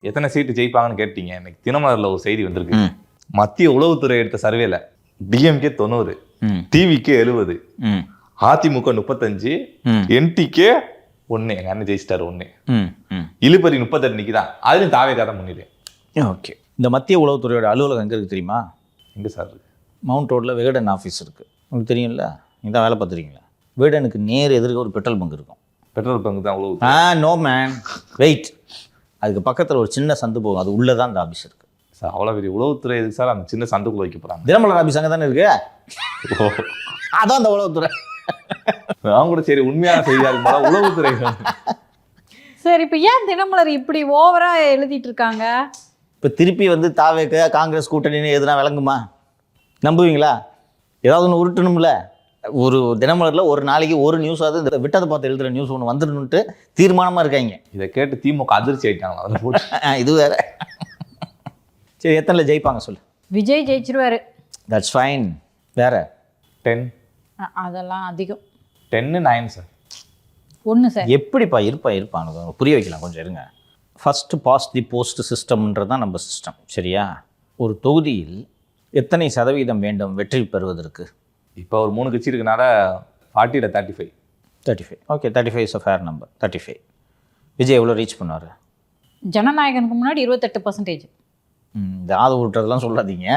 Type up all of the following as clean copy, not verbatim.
எத்தனை சீட்டு ஜெயிப்பாங்கன்னு கேட்டீங்க. இன்னைக்கு தினமலர்ல ஒரு செய்தி வந்திருக்கு. மத்திய உளவுத்துறை எடுத்த சர்வேல டிஎம்கே 90, டிவிகே 70, அதிமுக 35, என்டிகே 1. எங்க அண்ணன் ஜெயிச்சிட்டாரு 1. இழுபறி 38 நிக்குதான். அதுலயும் தாவேகா தான் முன்னிலை. ஓகே. இந்த மத்திய உளவுத்துறையோட அலுவலகம் எங்கே இருக்குது தெரியுமா? எங்கே சார் இருக்கு? மவுண்ட் ரோட்டில் விகடன் ஆஃபீஸ் இருக்குது. உங்களுக்கு தெரியும்ல, நீங்கள் தான் வேலை பார்த்துருக்கீங்களா? விகடனுக்கு நேர் எதிர்க்க ஒரு பெட்ரோல் பங்க் இருக்கும். பெட்ரோல் பங்க் தான் உளவு? No man, wait. அதுக்கு பக்கத்தில் ஒரு சின்ன சந்து போகும், அது உள்ளே தான் அந்த ஆஃபீஸ் இருக்குது. சார் அவ்வளோ பெரிய உளவுத்துறை எதுக்கு சார் அந்த சின்ன சந்துக்குள்ள வைக்க போகிறாங்க? தினமலர் ஆஃபீஸ் அங்கே தானே இருக்கு. அதான் அந்த உளவுத்துறை. நான் கூட சரி உண்மையான செய்தியாக இருக்கும் உளவுத்துறை. சரி, இப்போ ஏன் தினமலர் இப்படி ஓவரா எழுதிட்டு இருக்காங்க? இப்போ திருப்பி வந்து தாவேக காங்கிரஸ் கூட்டணின்னு எதுனா விளங்குமா? நம்புவீங்களா? ஏதாவது ஒன்று உருட்டணும்ல. ஒரு தினமலரில் ஒரு நாளைக்கு ஒரு நியூஸ், அது இந்த விட்டதை பார்த்து எழுதுகிற நியூஸ் ஒன்று வந்துடணுன்ட்டு தீர்மானமாக இருக்காங்க. இதை கேட்டு திமுக அதிர்ச்சி ஆயிட்டாங்களா? அதில் போட்டு இது வேற. சரி, எத்தனை ஜெயிப்பாங்க சொல்லு? விஜய் ஜெயிச்சிருவாரு. That's fine. வேற 10. அதெல்லாம் அதிகம். 10, 9 சார். 1 சார். எப்படிப்பா இருப்பாங்க புரிய வைக்கலாம், கொஞ்சம் இருங்க. ஃபஸ்ட்டு பாஸ்ட் தி போஸ்ட் சிஸ்டம்ன்றது தான் நம்ம சிஸ்டம், சரியா? ஒரு தொகுதியில் எத்தனை சதவீதம் வேண்டும் வெற்றி பெறுவதற்கு? இப்போ ஒரு 3 கட்சி இருக்கனால 40 35. 35. Okay, 35 is a fair number. 35. Vijay எவ்வளோ ரீச் பண்ணுவார்? ஜனநாயகனுக்கு முன்னாடி 28%. இந்த ஆது விட்டுறதெல்லாம் சொல்லாதீங்க.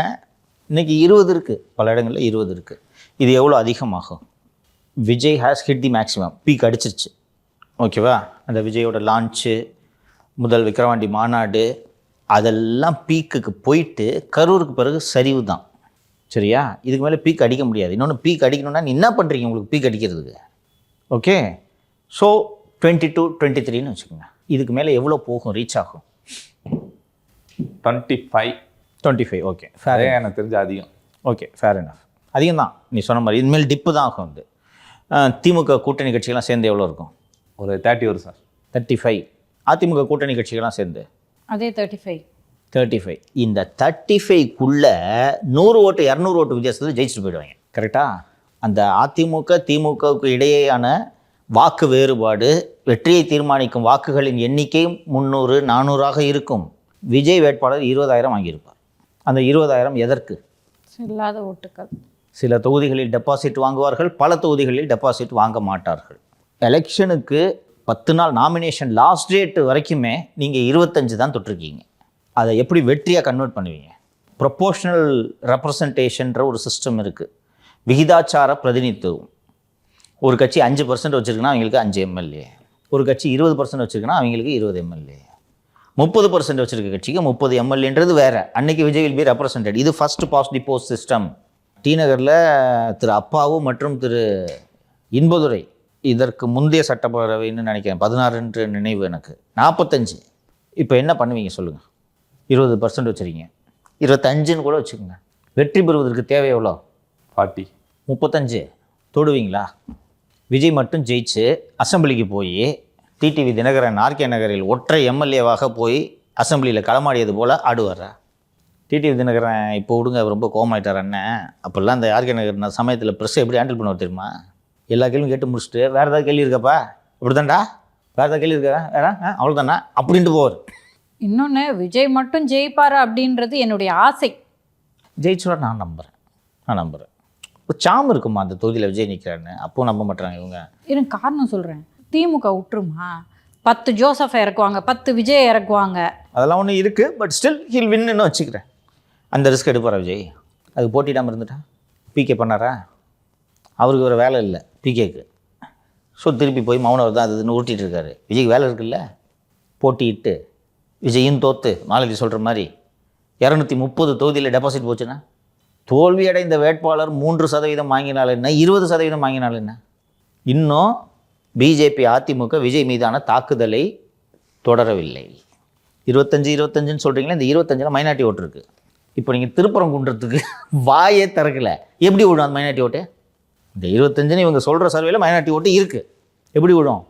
இன்றைக்கி 20 இருக்குது, பல இடங்களில் 20 இருக்குது. இது எவ்வளோ அதிகமாகும்? Vijay has hit the maximum. Peak அடிச்சிருச்சு, ஓகேவா? அந்த விஜயோட லான்ச்சு, முதல் விக்கிரவாண்டி மாநாடு, அதெல்லாம் பீக்குக்கு போயிட்டு கரூருக்கு பிறகு சரிவு தான், சரியா? இதுக்கு மேலே பீக் அடிக்க முடியாது. இன்னொன்று பீக் அடிக்கணும்னா நீ என்ன பண்ணுறீங்க உங்களுக்கு பீக் அடிக்கிறதுக்கு? ஓகே, ஸோ 22, 23ன்னு வச்சுக்கோங்க. இதுக்கு மேலே எவ்வளோ போகும், ரீச் ஆகும்? 25. Okay, fair. எனக்கு தெரிஞ்ச அதிகம். Okay, fair enough. அதிகம் தான் நீ சொன்ன மாதிரி. இனிமேல் டிப்பு தான் ஆகும். வந்து திமுக கூட்டணி கட்சிகள்லாம் சேர்ந்து எவ்வளோ இருக்கும்? ஒரு 30 வரும் சார். 35. அதிமுக கூட்டணி கட்சிகள்லாம் சேர்ந்து அதே 35. 35. இந்த 35க்குள்ளே 100 ஓட்டு 200 ஓட்டு வித்தியாசத்தில் ஜெயிச்சுட்டு போயிடுவாங்க, கரெக்டாக? அந்த அதிமுக திமுகவுக்கு இடையேயான வாக்கு வேறுபாடு, வெற்றியை தீர்மானிக்கும் வாக்குகளின் எண்ணிக்கை 300, 400ஆக இருக்கும். விஜய் வேட்பாளர் 20,000 வாங்கியிருப்பார். அந்த 20,000 எதற்கு? இல்லாத ஓட்டுக்கள். சில தொகுதிகளில் டெபாசிட் வாங்குவார்கள், பல தொகுதிகளில் டெபாசிட் வாங்க மாட்டார்கள். எலெக்ஷனுக்கு 10 நாள் நாமினேஷன் லாஸ்ட் டேட் வரைக்குமே நீங்கள் 25 தான் தொட்டிருக்கீங்க. அதை எப்படி வெற்றியாக கன்வெர்ட் பண்ணுவீங்க? ப்ரொப்போர்ஷனல் ரெப்ரசன்டேஷன்ற ஒரு சிஸ்டம் இருக்குது, விகிதாச்சார பிரதிநிதித்துவம். ஒரு கட்சி 5% வச்சுருக்குன்னா அவங்களுக்கு 5 எம்எல்ஏ, ஒரு கட்சி 20% வச்சுருக்குன்னா அவங்களுக்கு 20 எம்எல்ஏ, 30% வச்சுருக்க கட்சிக்கு 30 எம்எல்ஏன்றது வேறு. அன்னைக்கு விஜய் வில் பி ரெப்ரசன்டட். இது first past the post system. T நகரில் திரு அப்பாவு மற்றும் திரு இன்பதுரை, இதற்கு முந்தைய சட்டப்பேரவைன்னு நினைக்கிறேன், 16 என்று நினைவு எனக்கு, 45. இப்போ என்ன பண்ணுவீங்க சொல்லுங்கள்? 20% வச்சுருக்கீங்க, 25ன்னு கூட வச்சுக்கோங்க. வெற்றி பெறுவதற்கு தேவை எவ்வளோ? 40. 35 தொடுவீங்களா? விஜய் மட்டும் ஜெயிச்சு அசம்பிளிக்கு போய் டிடிவி தினகரன் ஆர்கே நகரில் ஒற்றை எம்எல்ஏவாக போய் அசம்பிளியில் களமாடியது போல் ஆடுவாரா? டிடிவி தினகரன் இப்போ விடுங்க, அவர் ரொம்ப கோமாயிட்டார் அண்ணன். அப்போல்லாம் அந்த ஆர்கே நகர் சமயத்தில் ப்ரெஸ்ஸை எப்படி ஹேண்டில் பண்ணுவார் தெரியுமா? எல்லா கேள்வியும் கேட்டு முடிச்சுட்டு வேறு ஏதாவது கேள்வி இருக்காப்பா, இப்படி தான்டா, வேறு ஏதாவது கேள்வி இருக்கா, வேற அவ்வளோதானா அப்படின்ட்டு போவார். இன்னொன்று, விஜய் மட்டும் ஜெயிப்பார் அப்படின்றது என்னுடைய ஆசை. ஜெயிச்சுவார் நான் நம்புகிறேன். ஒரு சாம் இருக்குமா அந்த தொகுதியில் விஜய் நிற்கிறான்னு? அப்போது நம்ப மாட்டாங்க இவங்க. எனக்கு காரணம் சொல்கிறேன். திமுக விட்டுருமா? 10 ஜோசஃபை இறக்குவாங்க, 10 விஜய் இறக்குவாங்க. அதெல்லாம் ஒன்று இருக்குது, பட் ஸ்டில் ஹில் வின்னு வச்சுக்கிறேன். அந்த ரிஸ்க் எடுப்பாரா விஜய்? அது போட்டிடாமல் இருந்துட்டா? பிகே பண்ணாரா? அவருக்கு ஒரு வேலை இல்லை பிகேக்கு. ஸோ திருப்பி போய் மௌனம் தான் அதுன்னு ஊட்டிகிட்டு இருக்காரு. விஜய்க்கு வேலை இருக்குல்ல, போட்டிட்டு விஜயும் தோற்று மாலதி சொல்கிற மாதிரி 230 தொகுதியில் டெபாசிட் போச்சுன்னா, தோல்வி அடைந்த வேட்பாளர் 3% வாங்கினால் என்ன, 20% வாங்கினால் என்ன? இன்னும் பிஜேபி அதிமுக விஜய் மீதான தாக்குதலை தொடரவில்லை. 25 சொல்கிறீங்களா? இந்த 25 மைனாரிட்டி ஓட்டு இருக்குது. இப்போ நீங்கள் திருப்பரங்குன்றத்துக்கு வாயே திறக்கலை, எப்படி விடும் அந்த மைனாரிட்டி ஓட்டு? இந்த 25 இவங்க சொல்கிற சர்வேல மைனாரிட்டி ஓட்டு இருக்குது, எப்படி விடும்?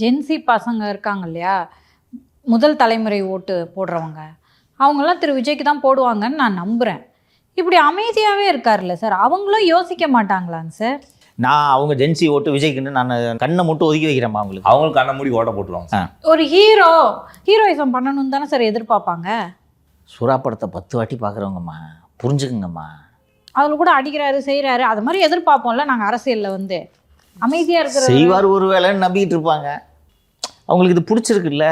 ஜென்சி பசங்க இருக்காங்க இல்லையா, முதல் தலைமுறை ஓட்டு போடுறவங்க, அவங்களாம் திரு விஜய்க்கு தான் போடுவாங்கன்னு நான் நம்புகிறேன். இப்படி அமைதியாகவே இருக்கார்ல சார், அவங்களும் யோசிக்க மாட்டாங்களாங்க சார்? நான் அவங்க ஜென்சி ஓட்டு விஜய்க்குன்னு நான் கண்ணை மட்டும் ஒதுக்கி வைக்கிறேன்மா அவங்களுக்கு. அவங்களுக்கு கண்ண மூடி ஓட்ட போட்டுருவாங்க. ஒரு ஹீரோயிசம் பண்ணணும் தானே சார் எதிர்பார்ப்பாங்க. சுறா படத்தை 10 வாட்டி பார்க்குறவங்கம்மா, புரிஞ்சுக்குங்கம்மா. அதில் கூட அடிக்கிறாரு செய்கிறாரு, அது மாதிரி எதிர்பார்ப்போம்ல நாங்கள் அரசியலில் வந்து அமைதியாக இருக்கிற. செய்வார் ஒரு வேலைன்னு நம்பிக்கிட்டு இருப்பாங்க. அவங்களுக்கு இது பிடிச்சிருக்குல்ல,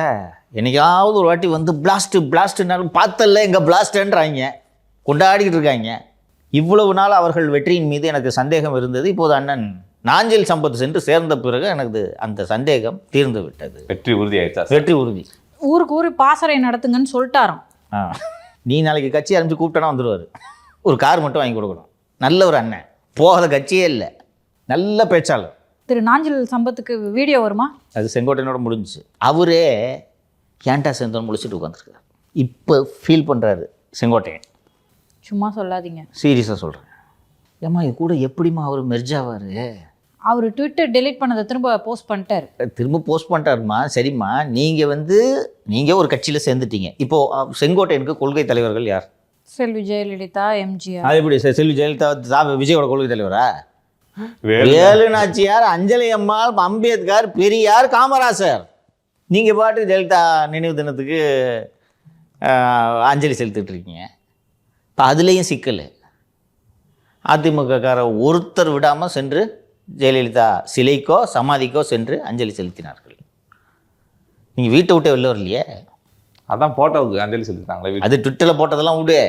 என்னைக்காவது ஒரு வாட்டி வந்து பிளாஸ்ட்டுனாலும் பார்த்தல எங்கள் பிளாஸ்ட்டுன்றாங்க, கொண்டாடிக்கிட்டு இருக்காங்க. இவ்வளவு நாள் அவர்கள் வெற்றியின் மீது எனக்கு சந்தேகம் இருந்தது. இப்போது அண்ணன் நாஞ்சில் சம்பத் சென்று சேர்ந்த பிறகு எனக்கு அந்த சந்தேகம் தீர்ந்து விட்டது. வெற்றி உறுதி ஆயிடுச்சா? வெற்றி உறுதி. ஊருக்கு ஊர் பாசறை நடத்துங்கன்னு சொல்லிட்டாராம். நீ நாளைக்கு கட்சி ஆரம்பிச்சு கூப்பிட்டனா வந்துடுவார். ஒரு கார் மட்டும் வாங்கி கொடுக்கணும். நல்ல ஒரு அண்ணன், போகாத கட்சியே இல்லை, நல்ல பேச்சாளர். திரு நாஞ்சில் சம்பத்துக்கு வீடியோ வருமா? அது செங்கோட்டையனோட முடிஞ்சிச்சு. அவரே ஏன்டா சேர்ந்தோன்னு முடிச்சுட்டு உட்காந்துருக்காரு. இப்போ ஃபீல் பண்ணுறாரு செங்கோட்டையன். சும்மா சொல்லாதீங்க, சீரியஸாக சொல்கிறேன். ஏம்மா இது கூட எப்படிம்மா அவர் மெர்ஜாவார்? அவர் ட்விட்டர் டெலீட் பண்ணதை திரும்ப போஸ்ட் பண்ணிட்டார். திரும்ப போஸ்ட் பண்ணிட்டாருமா. சரிம்மா, நீங்கள் ஒரு கட்சியில் சேர்ந்துட்டீங்க. இப்போது செங்கோட்டையனுக்கு கொள்கை தலைவர்கள் யார்? செல்வி ஜெயலலிதா, எம்ஜிஆர். அது எப்படி செல்வி ஜெயலலிதா விஜயோட கொள்கை தலைவரா? வேலு நாச்சியார், அஞ்சலி அம்மாள், அம்பேத்கர், பெரியார், காமராசர். நீங்கள் பாட்டு ஜெயலலிதா நினைவு தினத்துக்கு அஞ்சலி செலுத்திட்டு இருக்கீங்க. இப்போ அதுலேயும் சிக்கல். அதிமுகக்கார ஒருத்தர் விடாமல் சென்று ஜெயலலிதா சிலைக்கோ சமாதிக்கோ சென்று அஞ்சலி செலுத்தினார்கள். நீங்கள் வீட்டை விட்டு வெளில வரலையே. அதான் போட்டோவுக்கு அஞ்சலி செலுத்தினாங்களே. அது ட்விட்டரில் போட்டதெல்லாம் விடு.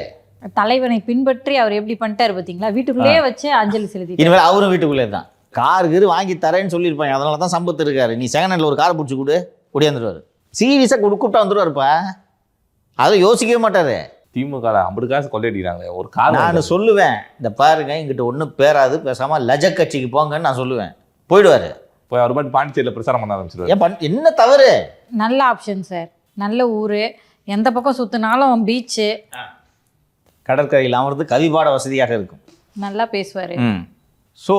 தலைவனை பின்பற்றி அவர் எப்படி பண்ணிட்டாரு பார்த்தீங்களா? வீட்டுக்குள்ளேயே வச்சு அஞ்சலி செலுத்தி. இனிமேல் அவரும் வீட்டுக்குள்ளே தான். கார் வாங்கி தரேன்னு சொல்லியிருப்பாங்க. அதனால தான் சம்பத்து இருக்காரு. நீ செகண்ட் ஹேண்டில் ஒரு காரை பிடிச்சி கொடு, ஒடியாந்துருவார். சீரியஸாக கூப்பிட்டா வந்துடுவாருப்பா. அதை யோசிக்கவே மாட்டார். திமுக 50 காசு கொள்ளையடிக்கிறாங்க ஒரு கார். நான் சொல்லுவேன், இந்த பாருங்க இங்கிட்ட ஒன்றும் பேராது, பேசாமல் லஜ கட்சிக்கு போங்கன்னு நான் சொல்லுவேன். போயிடுவார். போய் அவர் பாட்டு பாண்டிச்சேரியில் பிரச்சாரம் பண்ண ஆரம்பிச்சிருவாரு. என்ன தவறு? நல்ல ஆப்ஷன் சார், நல்ல ஊர், எந்த பக்கம் சுற்றினாலும் பீச்சு, கடற்கரையில் அமர்ந்து கவி பாட வசதியாக இருக்கும். நல்லா பேசுவார். So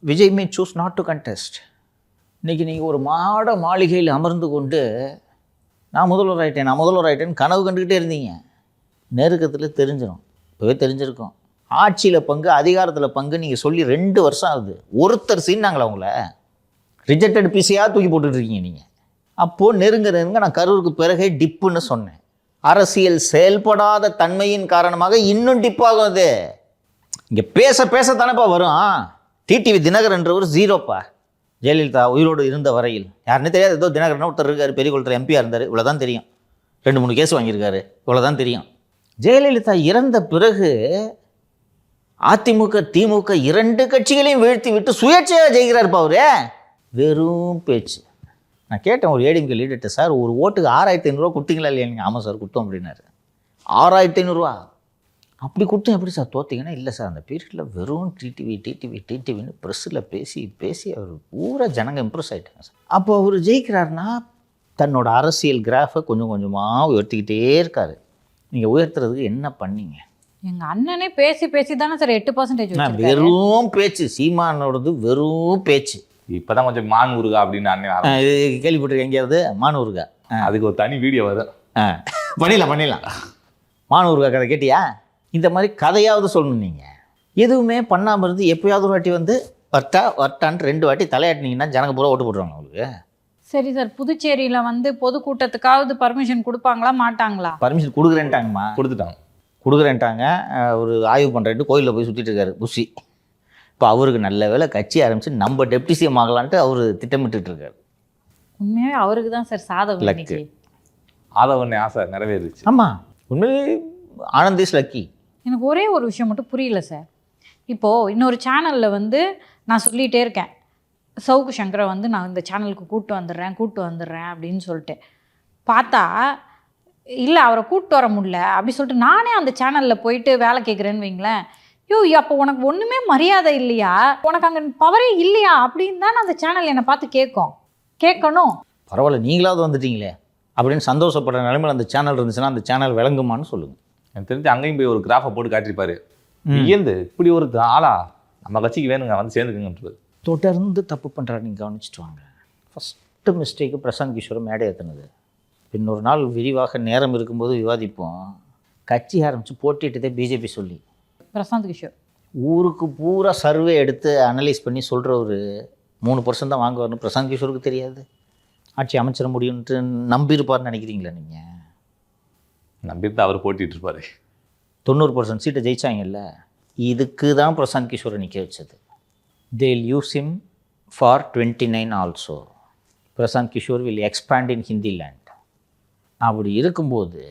Vijay May choose not to contest. இன்றைக்கி நீங்கள் ஒரு மாளிகையில் அமர்ந்து கொண்டு நான் முதல்வர் ஆகிட்டேன் கனவு கண்டுக்கிட்டே இருந்தீங்க. நெருக்கத்தில் தெரிஞ்சிடும். இப்போவே தெரிஞ்சிருக்கும். ஆட்சியில் பங்கு, அதிகாரத்தில் பங்கு நீங்கள் சொல்லி 2 வருஷம் ஆகுது. ஒருத்தர் சீனாங்களா உங்களை? ரிஜெக்டட் பிசியாக தூக்கி போட்டுட்ருக்கீங்க நீங்கள். அப்போது நெருங்க நான் கரூருக்கு பிறகே டிப்புன்னு சொன்னேன். அரசியல் செயல்படாத தன்மையின் காரணமாக இன்னும் டிப்பாகும். அது இங்கே பேச தானேப்பா வரும். டிடிவி தினகரன்றவர் 0ப்பா. ஜெயலலிதா உயிரோடு இருந்த வரையில் யாருன்னு தெரியாது. ஏதோ தினகரன் ஒருத்தர் இருக்கார், பெரிய குளத்தில் எம்பியாக இருந்தார், இவ்வளோதான் தெரியும். 2-3 கேஸ் வாங்கியிருக்காரு, இவ்வளோதான் தெரியும். ஜெயலலிதா இறந்த பிறகு அதிமுக திமுக 2 கட்சிகளையும் வீழ்த்தி விட்டு சுயேட்சையாக ஜெயிக்கிறாருப்பா அவரு. வெறும் பேச்சு. நான் கேட்டேன் ஒரு ஏடிஎம்கே லீடர்கிட்ட, சார் ஒரு ஓட்டுக்கு 6500 கொடுத்தீங்களா இல்லையா? நீங்கள் ஆமாம் சார் கொடுத்தோம் அப்படின்னாரு. 6500 அப்படி கொடுத்தோம். எப்படி சார் தோற்றிங்கன்னா? இல்லை சார் அந்த பீரியடில் வெறும் டிடிவின்னு ப்ரெஸ்ஸில் பேசி அவர் பூரா ஜனங்க இம்ப்ரெஸ் ஆகிட்டாங்க சார். அப்போ அவர் ஜெயிக்கிறாருன்னா தன்னோட அரசியல் கிராஃபை கொஞ்சம் கொஞ்சமாக உயர்த்திக்கிட்டே இருக்கார். நீங்கள் உயர்த்துறதுக்கு என்ன பண்ணீங்க? எங்கள் அண்ணனே பேசி தானே சார் 8% வெறும் பேச்சு. சீமானோடது வெறும் பேச்சு. இப்போதான் கொஞ்சம் மான் ஊருகா அப்படின்னு அண்ணன் கேள்விப்பட்டிருக்கேன். எங்கேயாவது மான் ஊருகா? அதுக்கு ஒரு தனி வீடியோ வரும். பண்ணிடலாம். மான் ஊருகா கதை கேட்டியா? இந்த மாதிரி கதையாவது சொல்லணும். நீங்கள் எதுவுமே பண்ணாமல் இருந்து எப்போயாவது ஒரு வாட்டி வந்து வர்ட்டான்ட்டு 2 வாட்டி தலையாட்டினீங்கன்னா ஜனங்க பூரா ஓட்டு போட்டுருவாங்க உங்களுக்கு. சரி சார், புதுச்சேரியில் வந்து பொதுக்கூட்டத்துக்காவது பர்மிஷன் கொடுப்பாங்களா மாட்டாங்களா? பர்மிஷன் கொடுக்குறேன்ட்டாங்கம்மா. கொடுக்குறேன்ட்டாங்க. ஒரு ஆய்வு பண்ணுறேன்ட்டு கோயிலில் போய் சுற்றிட்டு இருக்காரு புஷி. இப்போ அவருக்கு நல்ல வேலை கட்சி ஆரம்பித்து நம்ம டெப்டி சிஎம் ஆகலான்ட்டு அவர் திட்டமிட்டு இருக்காரு. உண்மையாகவே அவருக்கு தான் சார் சாதகம். ஆதவன் ஆசை நிறைவேறிச்சு. ஆமாம், உண்மையிலே ஆனந்த் இஸ் லக்கி. எனக்கு ஒரே ஒரு விஷயம் மட்டும் புரியல சார். இப்போது இன்னொரு சேனலில் வந்து நான் சொல்லிகிட்டே இருக்கேன், சவுக்கு சங்கரை வந்து நான் இந்த சேனலுக்கு கூப்பிட்டு வந்துடுறேன் அப்படின்னு சொல்லிட்டு பார்த்தா இல்லை அவரை கூப்பிட்டு வர முடியல அப்படி சொல்லிட்டு நானே அந்த சேனலில் போயிட்டு வேலை கேட்குறேன்னு வைங்களேன். அப்போ உனக்கு ஒன்றுமே மரியாதை இல்லையா, உனக்கு அங்கே பவரே இல்லையா அப்படின்னு தான் அந்த சேனல் என்னை பார்த்து கேட்கணும். பரவாயில்ல, நீங்களாவது வந்துட்டீங்களே அப்படின்னு சந்தோஷப்படுற நிலைமையில் அந்த சேனல் இருந்துச்சுன்னா அந்த சேனல் விளங்குமான்னு சொல்லுங்கள். எனக்கு தெரிஞ்சு அங்கேயும் போய் ஒரு கிராஃபை போட்டு காட்டிருப்பாரு. இப்படி ஒரு ஆளா நம்ம கட்சிக்கு வேணுங்க வந்து சேர்ந்துக்குங்கன்றது. தொடர்ந்து தப்பு பண்ணுறாரு. நீங்கள் கவனிச்சுட்டு வாங்க. ஃபஸ்ட்டு மிஸ்டேக்கு பிரசாந்த் கிஷோர் மேடை ஏற்றுனது. இன்னொரு நாள் விரிவாக நேரம் இருக்கும்போது விவாதிப்போம். கட்சி ஆரம்பித்து போட்டிட்டதே பிஜேபி சொல்லி. பிரசாந்த் கிஷோர் ஊருக்கு பூரா சர்வே எடுத்து அனலைஸ் பண்ணி சொல்கிற ஒரு 3% தான் வாங்குவார்னு பிரசாந்த் கிஷோருக்கு தெரியாது? ஆட்சி அமைச்சிட முடியும்ன்ட்டு நம்பியிருப்பார்னு நினைக்கிறீங்களா நீங்கள்? நம்பிட்டு அவர் போட்டிட்டு இருப்பாரு. 90% சீட்டை ஜெயிச்சாங்கல்ல, இதுக்கு தான் பிரசாந்த் கிஷோரை நிற்க வச்சது. They'll use him for 29 also. Prashant Kishor will expand in Hindi land. அப்படி இருக்கும்போது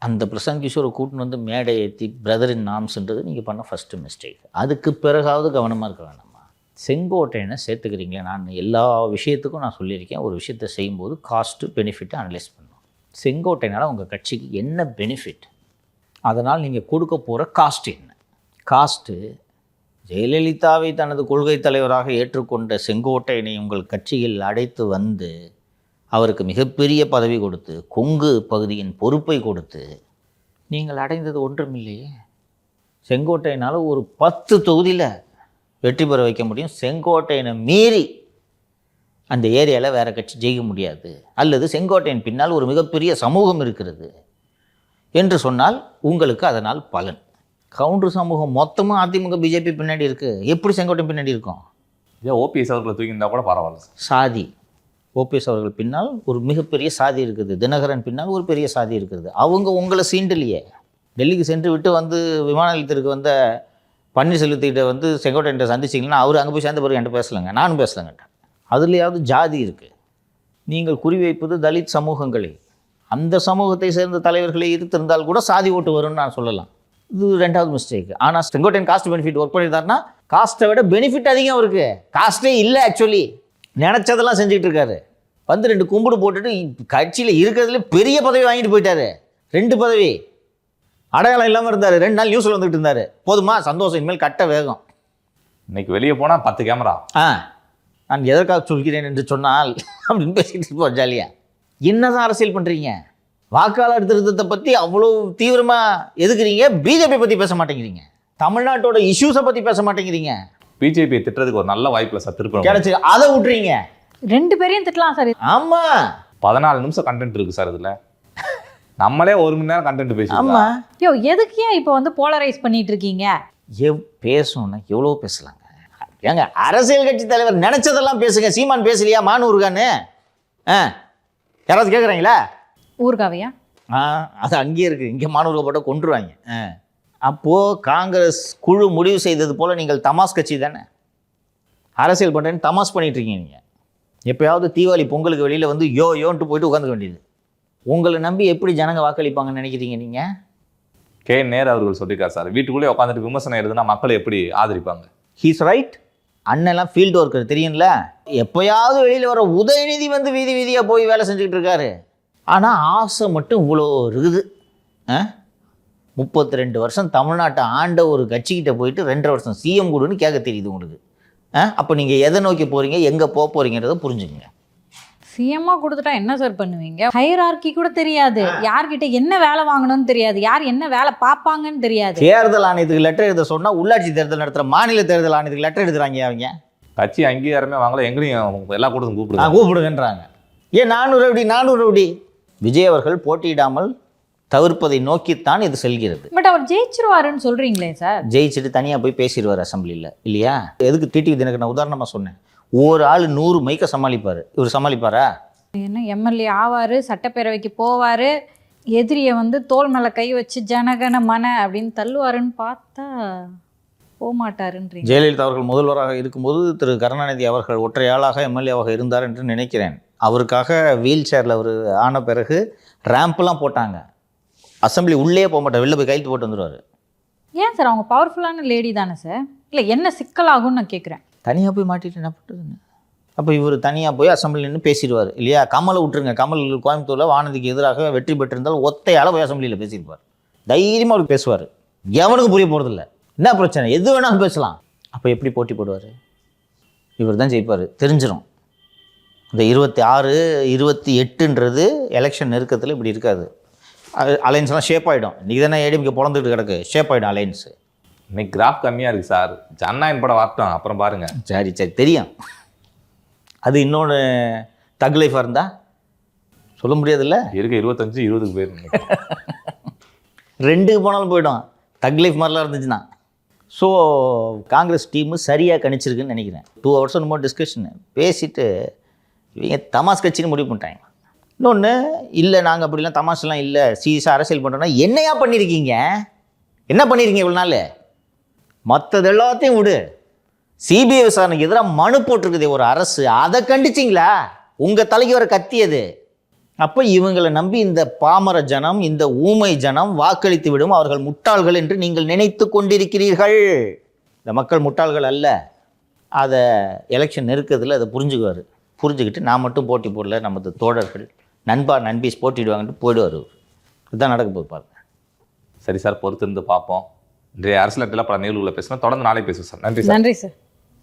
அந்த பிரசாந்த் கிஷோரை கூட்டின்னு வந்து மேடை ஏற்றி பிரதர் இன் நாம்ஸ்ன்றது நீங்கள் பண்ண ஃபஸ்ட்டு மிஸ்டேக். அதுக்கு பிறகாவது கவனமாக இருக்க வேணாமா? செங்கோட்டையனை சேர்த்துக்கிறீங்களே, நான் எல்லா விஷயத்துக்கும் நான் சொல்லியிருக்கேன், ஒரு விஷயத்தை செய்யும்போது காஸ்ட்டு பெனிஃபிட்டை அனலைஸ் பண்ணணும். செங்கோட்டையினால் உங்கள் கட்சிக்கு என்ன பெனிஃபிட், அதனால் நீங்கள் கொடுக்க போகிற காஸ்ட் என்ன? காஸ்ட்டு ஜெயலலிதாவை தனது கொள்கை தலைவராக ஏற்றுக்கொண்ட செங்கோட்டையனை உங்கள் கட்சியில் அடைத்து வந்து அவருக்கு மிகப்பெரிய பதவி கொடுத்து கொங்கு பகுதியின் பொறுப்பை கொடுத்து நீங்கள் அடைந்தது ஒன்றுமில்லையே. செங்கோட்டையனால் ஒரு 10 தொகுதியில் வெற்றி பெற வைக்க முடியும். செங்கோட்டையனை மீறி அந்த ஏரியாவில் வேறு கட்சி ஜெயிக்க முடியாது. அல்லது செங்கோட்டையன் பின்னால் ஒரு மிகப்பெரிய சமூகம் இருக்கிறது என்று சொன்னால் உங்களுக்கு அதனால் பலன். கவுண்டர் சமூகம் மொத்தமும் அதிமுக பிஜேபி பின்னாடி இருக்குது. எப்படி செங்கோட்டையன் பின்னாடி இருக்கும்? இதே ஓபிஎஸ் அவர்களை தூக்கியிருந்தா கூட பரவாயில்ல. சாதி, ஓபிஎஸ் அவர்கள் பின்னால் ஒரு மிகப்பெரிய சாதி இருக்குது. தினகரன் பின்னால் ஒரு பெரிய சாதி இருக்குது. அவங்க உங்களை சீண்டலையே. டெல்லிக்கு சென்று விட்டு வந்து விமான நிலையத்திற்கு வந்த பன்னீர்செல்வத்திட்ட வந்து செங்கோட்டையன்ட்ட சந்திச்சிங்கன்னா அவர் அங்கே போய் சேர்ந்த பிறகு என்கிட்ட பேசலைங்க, நானும் பேசலைங்கட்ட. அதுலேயாவது ஜாதி இருக்குது. நீங்கள் குறிவைப்பது தலித் சமூகங்களை, அந்த சமூகத்தை சேர்ந்த தலைவர்களை எதிர்த்திருந்தால் கூட சாதி ஓட்டு வரும்னு நான் சொல்லலாம். இது 2வது மிஸ்டேக். ஆனால் செங்கோட்டையன் காஸ்ட் பெனிஃபிட் ஒர்க் பண்ணியிருந்தாருன்னா காஸ்ட்டை விட பெனிஃபிட் அதிகம் இருக்குது. காஸ்ட்டே இல்லை, ஆக்சுவலி நினச்சதெல்லாம் செஞ்சுக்கிட்டு இருக்காரு. வந்து 2 கும்பிடு போட்டுட்டு கட்சியில் இருக்கிறதுல பெரிய பதவி வாங்கிட்டு போயிட்டாரு. 2 பதவி அடையாளம் இல்லாமல் இருந்தார். 2 நாள் நியூஸில் வந்துட்டு இருந்தார். போதுமா? சந்தோஷம். இனிமேல் கட்ட வேகம். இன்னைக்கு வெளியே போனால் 10 கேமரா. நான் எதற்காக சொல்கிறேன் என்று சொன்னால் அப்படின்னு பேசிக்கிட்டு இருப்போம் ஜாலியாக. என்னதான் அரசியல் பண்ணுறீங்க? வாக்காளர் திருத்தத்தை பற்றி அவ்வளோ தீவிரமாக எதுக்குறீங்க, பிஜேபி பற்றி பேச மாட்டேங்கிறீங்க, தமிழ்நாட்டோட இஷ்யூஸை பற்றி பேச மாட்டேங்கிறீங்க. பிஜேபி திட்டுறதுக்கு ஒரு நல்ல வாய்ப்பில் சார் திருப்பி கிடைச்சி அதை விட்டுறீங்க. 2 பேரையும் திட்டலாம் சார். ஆமாம், 14 நிமிஷம் கண்டென்ட் இருக்குது சார் இதில். நம்மளே 1 மணி நேரம் கண்டென்ட் பேசுவோம். ஆமாம். எதுக்கு ஏன் இப்போ வந்து போலரைஸ் பண்ணிட்டு இருக்கீங்க? பேசணும்னா எவ்வளோ பேசலாங்க. ஏங்க அரசியல் கட்சி தலைவர் நினச்சதெல்லாம் பேசுங்க. சீமான் பேசலையா? மானூர்கான்னு யாராவது கேட்குறாங்களா? ஊர்காவையா? அது அங்கேயே இருக்குது. இங்கே மாணவர்கள் போட்டால் கொண்டுருவாங்க. அப்போது காங்கிரஸ் குழு முடிவு செய்தது போல் நீங்கள் தமாஸ் கட்சி தானே அரசியல் பண்ணுறேன்னு தமாஸ் பண்ணிகிட்ருக்கீங்க. நீங்கள் எப்போயாவது தீபாவளி பொங்கலுக்கு வெளியில் வந்து யோன்ட்டு போயிட்டு உட்காந்துக்க வேண்டியது. உங்களை நம்பி எப்படி ஜனங்க வாக்களிப்பாங்கன்னு நினைக்கிறீங்க நீங்கள்? கே நேர் அவர்கள் சொல்லியிருக்காரு சார், வீட்டுக்குள்ளே உட்காந்துட்டு விமர்சனம் எழுதுனா மக்களை எப்படி ஆதரிப்பாங்க? He's right. அண்ணெல்லாம் ஃபீல்டு ஒர்க்கர் தெரியும்ல. எப்போயாவது வெளியில் வர உதயநிதி வந்து வீதி வீதியாக போய் வேலை செஞ்சுக்கிட்டு இருக்காரு. ஆனால் ஆசை மட்டும் இவ்வளோ இருக்குது. 32 வருஷம் தமிழ்நாட்டை ஆண்ட ஒரு கட்சிக்கிட்ட போயிட்டு 2.5 வருஷம் சிஎம் கொடுன்னு கேட்க தெரியுது உங்களுக்கு. அப்போ நீங்கள் எதை நோக்கி போகிறீங்க, எங்கே போக போகிறீங்கிறத புரிஞ்சுங்க. சிஎம்மா கொடுத்துட்டா என்ன சார் பண்ணுவீங்க? ஹையரார்கி கூட தெரியாது, யார்கிட்ட என்ன வேலை வாங்கணும்னு தெரியாது, யார் என்ன வேலை பார்ப்பாங்கன்னு தெரியாது. தேர்தல் ஆணையத்துக்கு லெட்டர் எழுத சொன்னால் உள்ளாட்சி தேர்தல் நடத்துகிற மாநில தேர்தல் ஆணையத்துக்கு லெட்டர் எழுதுறாங்க. அவங்க கட்சி அங்கீகாரமே வாங்கல, எங்களையும் எல்லா கூட்டத்தும் கூப்பிடுங்கன்றாங்க. ஏன் 400 ரவுடி விஜய் அவர்கள் போட்டியிடாமல் தவிர்ப்பதை நோக்கித்தான் இது செல்கிறது. பட் அவர் ஜெயிச்சிருவாருன்னு சொல்கிறீங்களே சார். ஜெயிச்சுட்டு தனியாக போய் பேசிடுவார் அசம்பிளியில், இல்லையா? எதுக்கு டிடிவி தினகரன் நான் உதாரணமாக சொன்னேன். ஒரு ஆள் 100 மைக்கை சமாளிப்பார். இவர் சமாளிப்பாரா? என்ன எம்எல்ஏ ஆவார், சட்டப்பேரவைக்கு போவார், எதிரியை வந்து தோல் மேலே கை வச்சு ஜனகன மன அப்படின்னு தள்ளுவாருன்னு பார்த்தா போக மாட்டாருன்றீங்க. ஜெயலலிதா அவர்கள் முதல்வராக இருக்கும்போது திரு கருணாநிதி அவர்கள் ஒற்றையாளாக எம்எல்ஏவாக இருந்தார் என்று நினைக்கிறேன். அவருக்காக வீல் சேரில் அவர் ஆன பிறகு ரேம்ப்லாம் போட்டாங்க. அசம்பிளி உள்ளே போக மாட்டார், வெளில போய் கைத்து போட்டு வந்துடுவார். ஏன் சார்? அவங்க பவர்ஃபுல்லான லேடி தானே சார். இல்லை என்ன சிக்கலாகும்னு நான் கேட்குறேன். தனியாக போய் மாட்டிட்டு என்ன பண்ணுறதுன்னு. அப்போ இவர் தனியாக போய் அசம்பிளி நின்று பேசிடுவார், இல்லையா? கமலை விட்டுருங்க. கமல் கோயம்புத்தூரில் வானதிக்கு எதிராக வெற்றி பெற்றிருந்தால் ஒத்தையால் போய் அசம்பிளியில் பேசியிருப்பார். தைரியமாக அவர் பேசுவார். எவனுக்கும் புரிய போகிறதில்ல. என்ன பிரச்சனை? எது வேணாலும் பேசலாம். அப்போ எப்படி போட்டி போடுவார்? இவர் தான் ஜெயிப்பார், தெரிஞ்சிடும். இந்த 26, 28ன்றது எலெக்ஷன் நெருக்கத்தில் இப்படி இருக்காது. அலைன்ஸ்லாம் ஷேப் ஆகிடும். இன்றைக்கி தானே ஏடிஎம்கே பொழந்துட்டு கிடக்கு, ஷேப் ஆகிடும் அலைன்ஸு. இன்னைக்கு கிராஃப் கம்மியாக இருக்குது சார். ஜனநாயகம் படம் வார்த்தோம், அப்புறம் பாருங்கள். சரி தெரியும். அது இன்னொன்று தக் லைஃபாக இருந்தால் சொல்ல முடியாதுல்ல. இருக்க 25, 20க்கு போயிடும். 2க்கு போனாலும் போயிடும். தக் லைஃப் மாதிரிலாம் இருந்துச்சுன்னா ஸோ காங்கிரஸ் டீமு சரியாக கணிச்சிருக்குன்னு நினைக்கிறேன். 2 hours என்னமோ டிஸ்கஷனு பேசிட்டு இவங்க தமாஸ் கட்சின்னு முடிவு பண்ணிட்டாங்க. இன்னொன்று, இல்லை நாங்கள் அப்படிலாம் தமாஷெல்லாம் இல்லை, சீரியஸாக அரசியல் பண்ணுறோன்னா என்னையா பண்ணியிருக்கீங்க? என்ன பண்ணியிருக்கீங்க இவ்வளோ நாள்? மற்றது எல்லாத்தையும் விடு, சிபிஐ விசாரணைக்கு எதிராக மனு போட்டிருக்குது ஒரு அரசு, அதை கண்டிச்சிங்களா? உங்கள் தலைக்கு வர கத்தியது. அப்போ இவங்களை நம்பி இந்த பாமர ஜனம், இந்த ஊமை ஜனம் வாக்களித்து விடும். அவர்கள் முட்டாள்கள் என்று நீங்கள் நினைத்து கொண்டிருக்கிறீர்கள். இந்த மக்கள் முட்டாள்கள் அல்ல. அதை எலெக்ஷன் நெருக்கத்தில் அதை புரிஞ்சுக்குவார். புரிஞ்சுக்கிட்டு நான் மட்டும் போட்டி போடல, நமது தோழர்கள் நண்பா நண்பீஸ் போட்டிடுவாங்கன்ட்டு போயிடுவார். இதுதான் நடக்க போகுது பாருங்க. சரி சார், பொறுத்திருந்து பார்ப்போம். இன்றைய அரசியல் பல நிகழ்வுகளை பேசணும். தொடர்ந்து நாளை பேசுவோம் சார். நன்றி சார். நன்றி சார்.